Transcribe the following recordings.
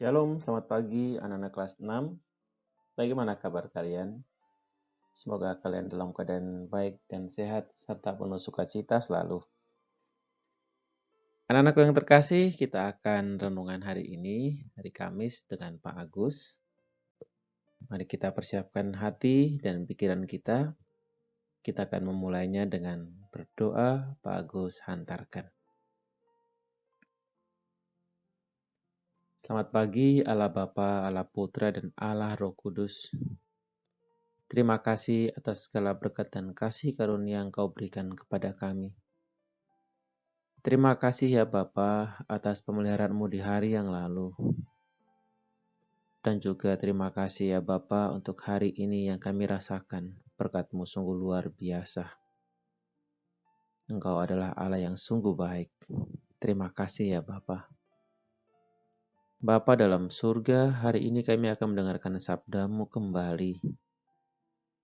Shalom, selamat pagi anak-anak kelas 6. Bagaimana kabar kalian? Semoga kalian dalam keadaan baik dan sehat serta penuh sukacita selalu. Anak-anakku yang terkasih, kita akan renungan hari ini, hari Kamis dengan Pak Agus. Mari kita persiapkan hati dan pikiran kita. Kita akan memulainya dengan berdoa. Pak Agus hantarkan. Selamat pagi Allah Bapa, Allah Putra, dan Allah Roh Kudus. Terima kasih atas segala berkat dan kasih karunia yang Kau berikan kepada kami. Terima kasih ya Bapa atas pemeliharaan-Mu di hari yang lalu. Dan juga terima kasih ya Bapa untuk hari ini yang kami rasakan. Berkat-Mu sungguh luar biasa. Engkau adalah Allah yang sungguh baik. Terima kasih ya Bapa. Bapa dalam surga, hari ini kami akan mendengarkan sabda-Mu kembali.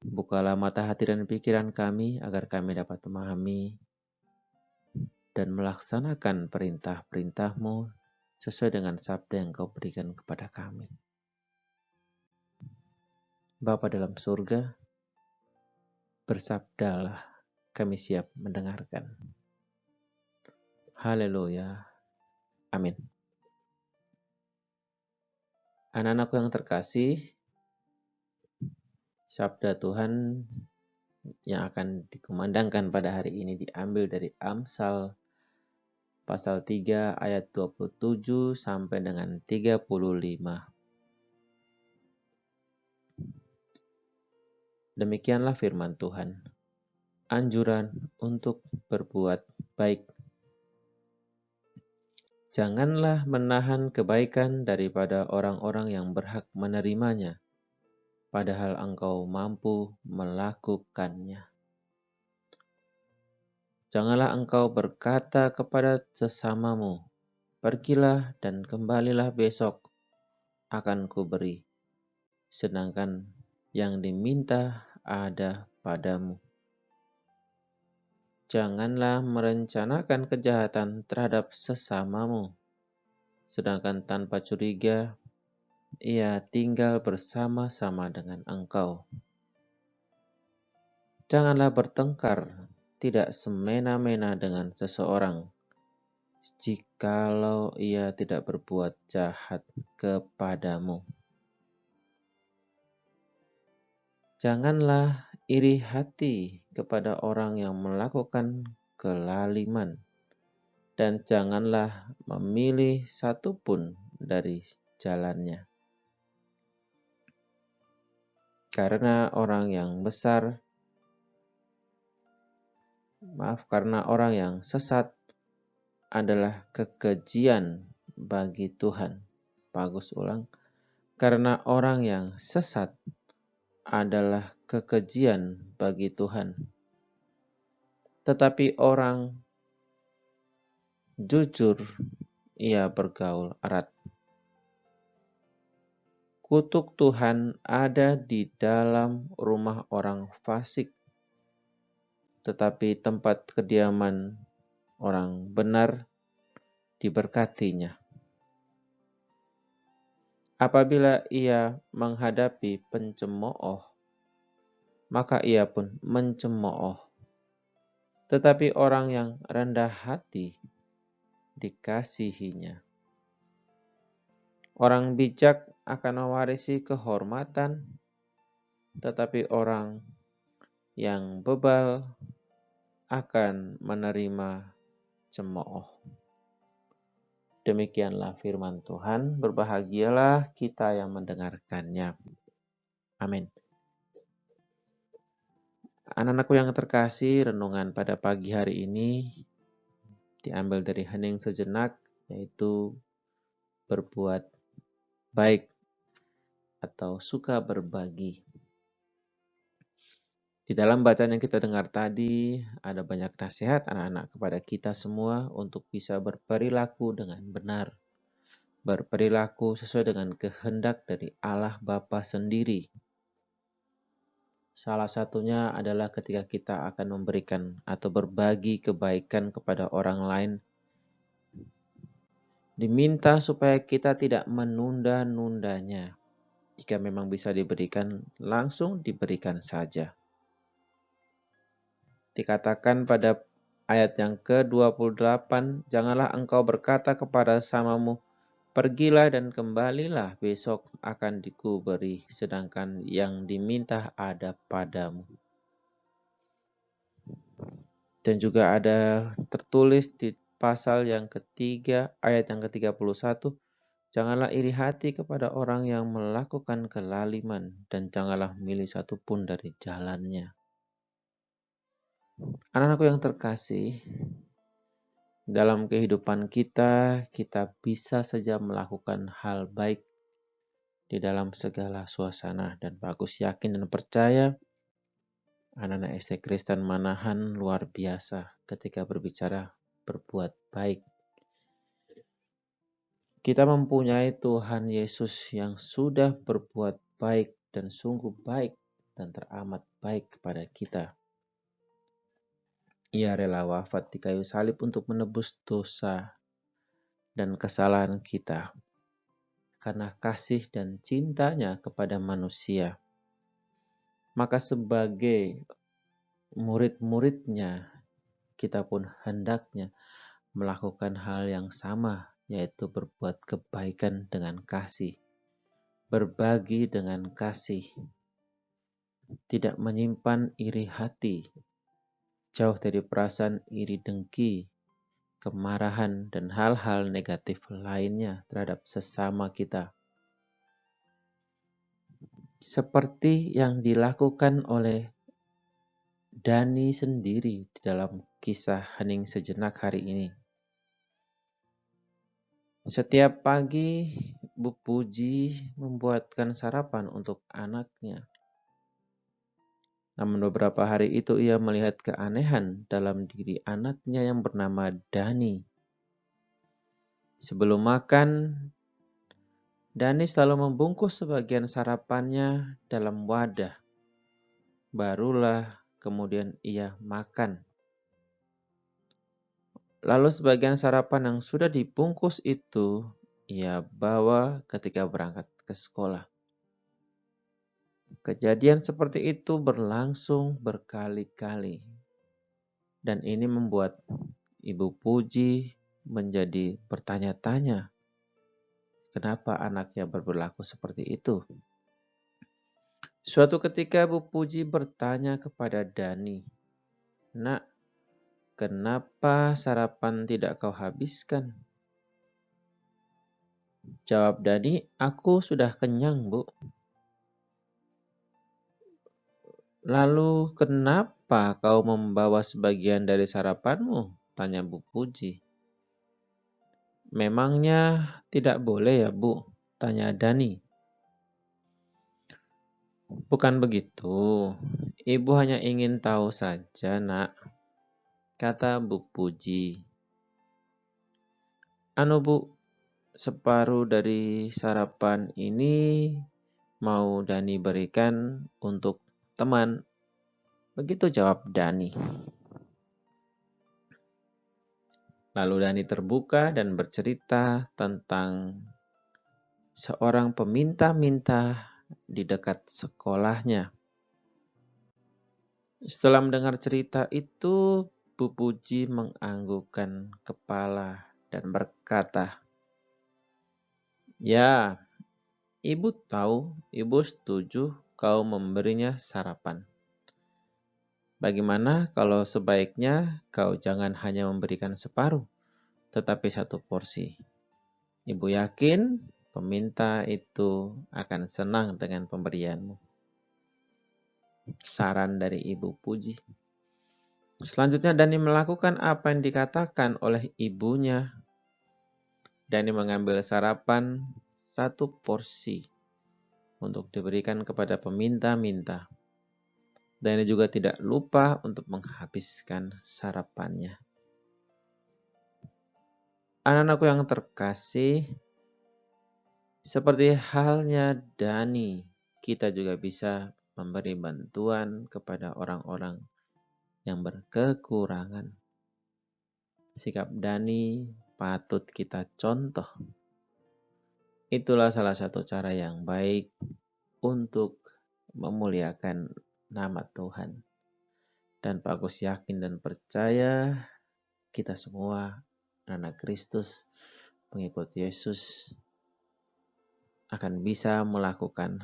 Bukalah mata hati dan pikiran kami agar kami dapat memahami dan melaksanakan perintah-perintah-Mu sesuai dengan sabda yang Kau berikan kepada kami. Bapa dalam surga, bersabdalah, kami siap mendengarkan. Haleluya. Amin. Anak-anakku yang terkasih, sabda Tuhan yang akan dikumandangkan pada hari ini diambil dari Amsal pasal 3 ayat 27 sampai dengan 35. Demikianlah firman Tuhan. Anjuran untuk berbuat baik. Janganlah menahan kebaikan daripada orang-orang yang berhak menerimanya, padahal engkau mampu melakukannya. Janganlah engkau berkata kepada sesamamu, pergilah dan kembalilah besok, akan kuberi, sedangkan yang diminta ada padamu. Janganlah merencanakan kejahatan terhadap sesamamu, sedangkan tanpa curiga ia tinggal bersama-sama dengan engkau. Janganlah bertengkar tidak semena-mena dengan seseorang, jikalau ia tidak berbuat jahat kepadamu. Janganlah iri hati kepada orang yang melakukan kelaliman, dan janganlah memilih satupun dari jalannya. Karena orang yang sesat adalah kekejian bagi Tuhan. Bagus ulang. Karena orang yang sesat adalah kekejian bagi Tuhan. Tetapi orang jujur ia bergaul erat. Kutuk Tuhan ada di dalam rumah orang fasik, tetapi tempat kediaman orang benar diberkatinya. Apabila ia menghadapi pencemooh, maka ia pun mencemooh. Tetapi orang yang rendah hati dikasihinya. Orang bijak akan mewarisi kehormatan, tetapi orang yang bebal akan menerima cemooh. Demikianlah firman Tuhan, berbahagialah kita yang mendengarkannya. Amin. Anak-anakku yang terkasih, renungan pada pagi hari ini diambil dari hening sejenak, yaitu berbuat baik atau suka berbagi. Di dalam bacaan yang kita dengar tadi, ada banyak nasihat anak-anak kepada kita semua untuk bisa berperilaku dengan benar. Berperilaku sesuai dengan kehendak dari Allah Bapa sendiri. Salah satunya adalah ketika kita akan memberikan atau berbagi kebaikan kepada orang lain. Diminta supaya kita tidak menunda-nundanya. Jika memang bisa diberikan, langsung diberikan saja. Dikatakan pada ayat yang ke-28, janganlah engkau berkata kepada samamu, pergilah dan kembalilah, besok akan dikuberi, sedangkan yang diminta ada padamu. Dan juga ada tertulis di pasal yang ketiga, ayat yang ke-31, janganlah iri hati kepada orang yang melakukan kelaliman, dan janganlah milih satupun dari jalannya. Anak-anakku yang terkasih, dalam kehidupan kita, kita bisa saja melakukan hal baik di dalam segala suasana. Dan bagus yakin dan percaya, anak-anak SD Kristen Manahan luar biasa ketika berbicara berbuat baik. Kita mempunyai Tuhan Yesus yang sudah berbuat baik dan sungguh baik dan teramat baik kepada kita. Ia rela wafat di kayu salib untuk menebus dosa dan kesalahan kita karena kasih dan cintanya kepada manusia. Maka sebagai murid-muridnya, kita pun hendaknya melakukan hal yang sama, yaitu berbuat kebaikan dengan kasih, berbagi dengan kasih, tidak menyimpan iri hati, jauh dari perasaan iri dengki, kemarahan, dan hal-hal negatif lainnya terhadap sesama kita. Seperti yang dilakukan oleh Dani sendiri di dalam kisah Hening Sejenak hari ini. Setiap pagi, Bu Puji membuatkan sarapan untuk anaknya. Namun beberapa hari itu ia melihat keanehan dalam diri anaknya yang bernama Dani. Sebelum makan, Dani selalu membungkus sebagian sarapannya dalam wadah. Barulah kemudian ia makan. Lalu sebagian sarapan yang sudah dibungkus itu ia bawa ketika berangkat ke sekolah. Kejadian seperti itu berlangsung berkali-kali. Dan ini membuat Ibu Puji menjadi bertanya-tanya, kenapa anaknya berperilaku seperti itu? Suatu ketika Bu Puji bertanya kepada Dani, "Nak, kenapa sarapan tidak kau habiskan?" Jawab Dani, "Aku sudah kenyang, Bu." "Lalu kenapa kau membawa sebagian dari sarapanmu?" tanya Bu Puji. "Memangnya tidak boleh ya, Bu?" tanya Dani. "Bukan begitu. Ibu hanya ingin tahu saja, Nak," kata Bu Puji. "Anu Bu, separuh dari sarapan ini mau Dani berikan untuk teman." Begitu jawab Dani. Lalu Dani terbuka dan bercerita tentang seorang peminta-minta di dekat sekolahnya. Setelah mendengar cerita itu, Bu Puji menganggukkan kepala dan berkata, "Ya, Ibu tahu, Ibu setuju kau memberinya sarapan. Bagaimana kalau sebaiknya kau jangan hanya memberikan separuh, tetapi satu porsi? Ibu yakin peminta itu akan senang dengan pemberianmu." Saran dari Ibu Puji. Selanjutnya Dani melakukan apa yang dikatakan oleh ibunya. Dani mengambil sarapan satu porsi untuk diberikan kepada peminta-minta. Dani juga tidak lupa untuk menghabiskan sarapannya. Anak-anakku yang terkasih, seperti halnya Dani, kita juga bisa memberi bantuan kepada orang-orang yang berkekurangan. Sikap Dani patut kita contoh. Itulah salah satu cara yang baik untuk memuliakan nama Tuhan. Dan Pak Agus yakin dan percaya kita semua anak Kristus, pengikut Yesus, akan bisa melakukan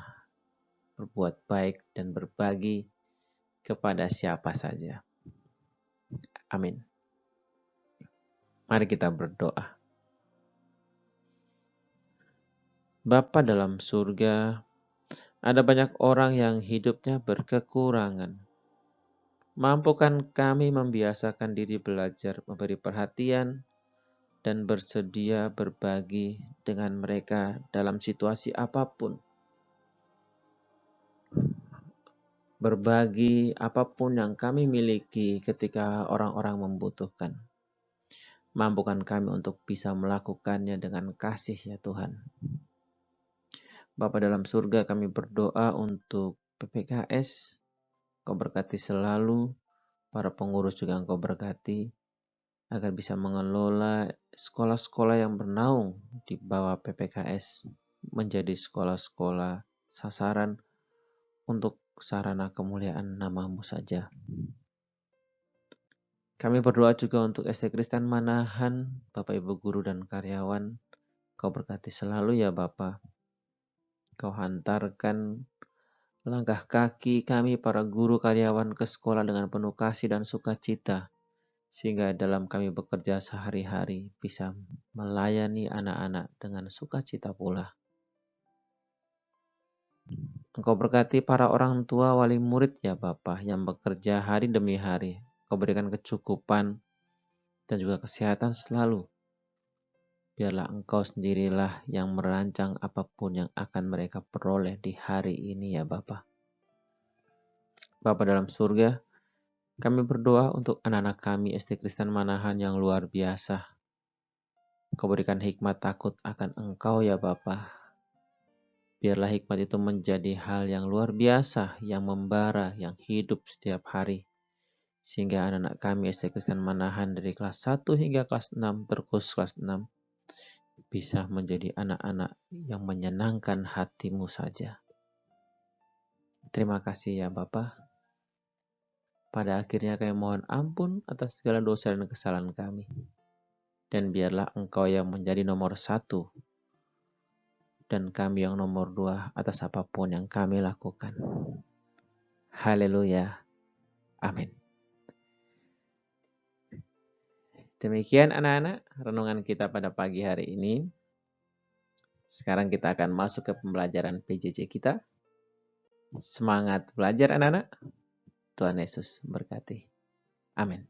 berbuat baik dan berbagi kepada siapa saja. Amin. Mari kita berdoa. Bapa dalam surga, ada banyak orang yang hidupnya berkekurangan. Mampukan kami membiasakan diri belajar memberi perhatian dan bersedia berbagi dengan mereka dalam situasi apapun. Berbagi apapun yang kami miliki ketika orang-orang membutuhkan. Mampukan kami untuk bisa melakukannya dengan kasih ya Tuhan. Bapa dalam surga, kami berdoa untuk PPKS. Kau berkati selalu, para pengurus juga Engkau berkati, agar bisa mengelola sekolah-sekolah yang bernaung di bawah PPKS menjadi sekolah-sekolah sasaran untuk sarana kemuliaan nama-Mu saja. Kami berdoa juga untuk SD Kristen Manahan, Bapak Ibu Guru dan karyawan. Kau berkati selalu ya Bapa. Kau hantarkan langkah kaki kami para guru karyawan ke sekolah dengan penuh kasih dan sukacita. Sehingga dalam kami bekerja sehari-hari bisa melayani anak-anak dengan sukacita pula. Engkau berkati para orang tua wali murid ya Bapa yang bekerja hari demi hari. Engkau berikan kecukupan dan juga kesehatan selalu. Biarlah Engkau sendirilah yang merancang apapun yang akan mereka peroleh di hari ini ya Bapa. Bapa dalam surga, kami berdoa untuk anak-anak kami SD Kristen Manahan yang luar biasa. Kau berikan hikmat takut akan Engkau ya Bapa. Biarlah hikmat itu menjadi hal yang luar biasa, yang membara, yang hidup setiap hari. Sehingga anak-anak kami SD Kristen Manahan dari kelas 1 hingga kelas 6, terkhusus kelas 6, bisa menjadi anak-anak yang menyenangkan hati-Mu saja. Terima kasih ya Bapa. Pada akhirnya kami mohon ampun atas segala dosa dan kesalahan kami. Dan biarlah Engkau yang menjadi nomor 1 dan kami yang nomor 2 atas apapun yang kami lakukan. Haleluya. Amin. Demikian anak-anak renungan kita pada pagi hari ini. Sekarang kita akan masuk ke pembelajaran PJJ kita. Semangat belajar anak-anak. Tuhan Yesus berkati. Amin.